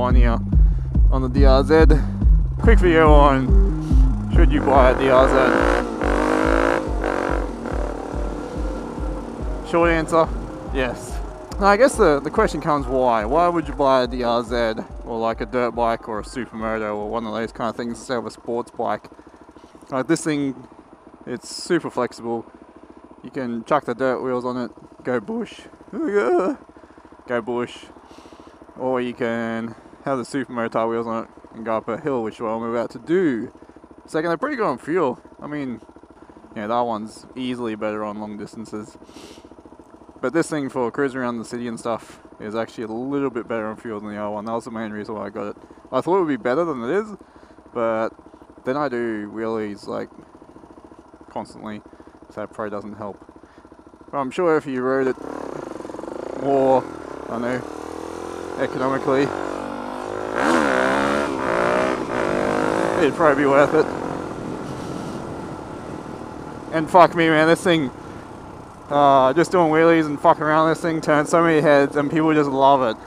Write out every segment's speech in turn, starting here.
on here on the DRZ. Quick video on should you buy a DRZ? Short answer, yes. Now I guess the question comes why? Why would you buy a DRZ or like a dirt bike or a supermoto or one of those kind of things instead of a sports bike? Like this thing, it's super flexible. You can chuck the dirt wheels on it, go bush, go bush, or you can have the supermoto wheels on it and go up a hill, which is what I'm about to do. Second, they're pretty good on fuel. I mean, yeah, that one's easily better on long distances. But this thing for cruising around the city and stuff is actually a little bit better on fuel than the other one. That was the main reason why I got it. I thought it would be better than it is, but then I do wheelies like constantly, so that probably doesn't help. But I'm sure if you rode it more, I don't know, economically, it'd probably be worth it. And fuck me, man, this thing, just doing wheelies and fucking around this thing turns so many heads and people just love it.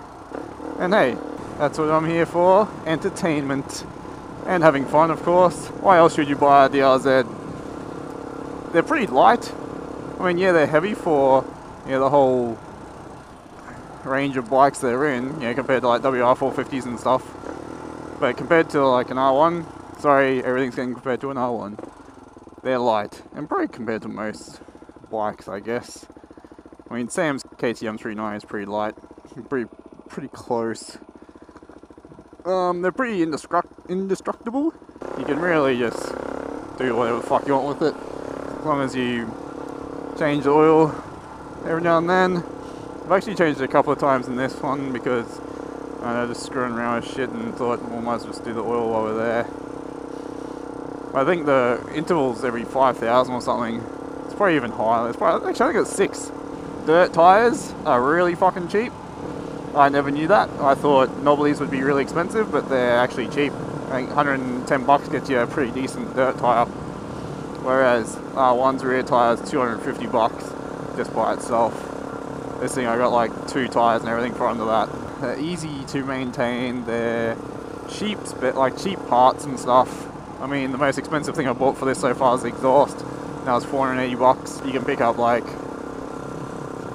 And hey, that's what I'm here for, entertainment. And having fun, of course. Why else should you buy a DRZ? They're pretty light. I mean, yeah, they're heavy for, you know, the whole range of bikes they're in, you know, compared to like WR450s and stuff. But compared to like an R1, sorry, everything's getting compared to an R1. They're light, and probably compared to most bikes, I guess. I mean, Sam's KTM 390 is pretty light, pretty close. They're pretty indestructible. You can really just do whatever the fuck you want with it, as long as you change the oil every now and then. I've actually changed it a couple of times in this one because I was just screwing around with shit and thought, well, might as well just do the oil while we're there. I think the interval's every 5,000 or something. It's probably even higher. It's probably, actually, I think it's 6. Dirt tyres are really fucking cheap. I never knew that. I thought knobblies would be really expensive, but they're actually cheap. I think 110 bucks gets you a pretty decent dirt tyre. Whereas R1's rear tyre's 250 bucks just by itself. This thing, I got like 2 tyres and everything for under that. They're easy to maintain. They're cheap, like cheap parts and stuff. I mean, the most expensive thing I bought for this so far is the exhaust. That was 480 bucks. You can pick up like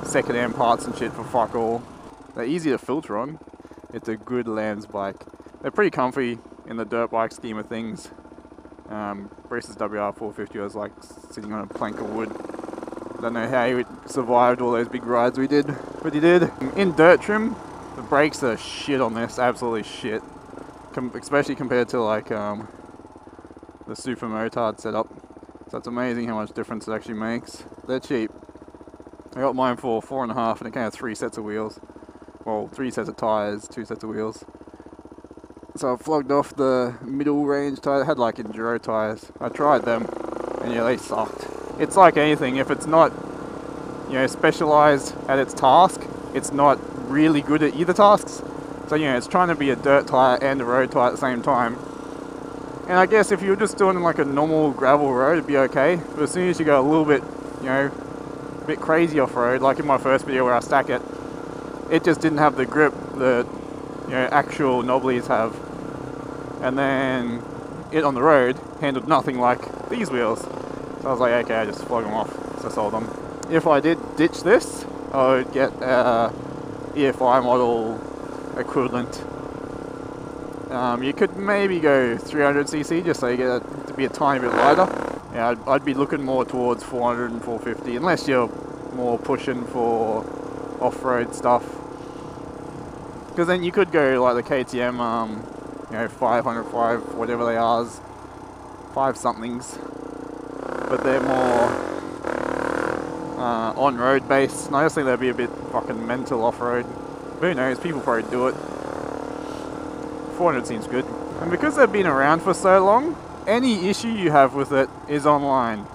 second-hand parts and shit for fuck all. They're easy to filter on. It's a good Lambs bike. They're pretty comfy in the dirt bike scheme of things. Bruce's WR450 was like sitting on a plank of wood. Don't know how he survived all those big rides we did, but he did. In dirt trim, the brakes are shit on this, absolutely shit. Especially compared to like the super motard setup. So it's amazing how much difference it actually makes. They're cheap. I got mine for 4.5 and it came with 3 sets of wheels. Well, 3 sets of tyres, 2 sets of wheels. So I flogged off the middle range tyres. I had like enduro tyres. I tried them and yeah, they sucked. It's like anything, if it's not, you know, specialised at its task, it's not really good at either tasks. So, you know, it's trying to be a dirt tyre and a road tyre at the same time. And I guess if you were just doing like a normal gravel road, it'd be okay. But as soon as you go a little bit, you know, a bit crazy off-road, like in my first video where I stack it, it just didn't have the grip that, you know, actual knobblies have. And then it on the road handled nothing like these wheels. So I was like, okay, I just flog them off. So I sold them. If I did ditch this, I would get EFI model equivalent. You could maybe go 300cc just so you get it to be a tiny bit lighter. Yeah, I'd be looking more towards 400 and 450 unless you're more pushing for off-road stuff. Because then you could go like the KTM, you know, 505, whatever they are, 5 somethings. But they're more on-road based. And I just think they'd be a bit fucking mental off-road. But who knows, people probably do it. 400 seems good. And because they've been around for so long, any issue you have with it is online.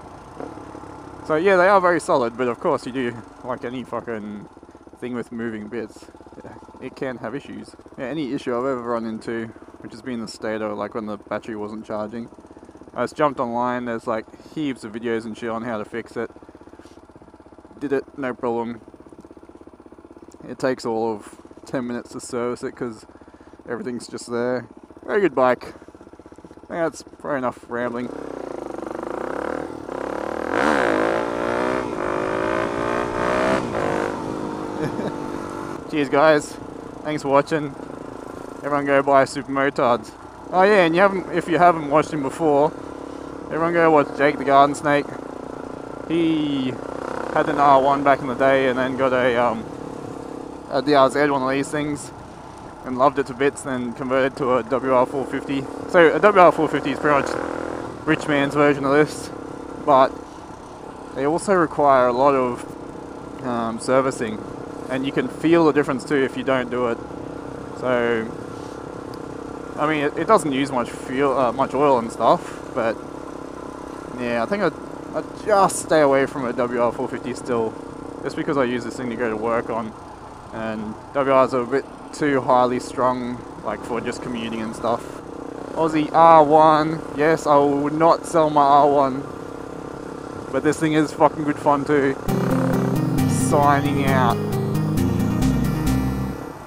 So yeah, they are very solid, but of course you do, like any fucking thing with moving bits, yeah, it can have issues. Yeah, any issue I've ever run into, which has been the stator, like when the battery wasn't charging, I just jumped online, there's like heaps of videos and shit on how to fix it. Did it, no problem. It takes all of 10 minutes to service it because Everything's just there. Very good bike. I think that's probably enough rambling. Cheers guys, thanks for watching. Everyone go buy Super Motards. Oh yeah, and if you haven't watched him before, everyone go watch Jake the Garden Snake. He had an R1 back in the day and then got a DRZ, one of these things, and loved it to bits, then converted to a WR450. So a WR450 is pretty much rich man's version of this, but they also require a lot of servicing, and you can feel the difference too if you don't do it. So I mean, it doesn't use much fuel, much oil and stuff, but yeah, I think I'd just stay away from a WR450 still, just because I use this thing to go to work on, and WRs are a bit too highly strung, like for just commuting and stuff. Aussie R1, yes, I would not sell my R1, but this thing is fucking good fun too. Signing out.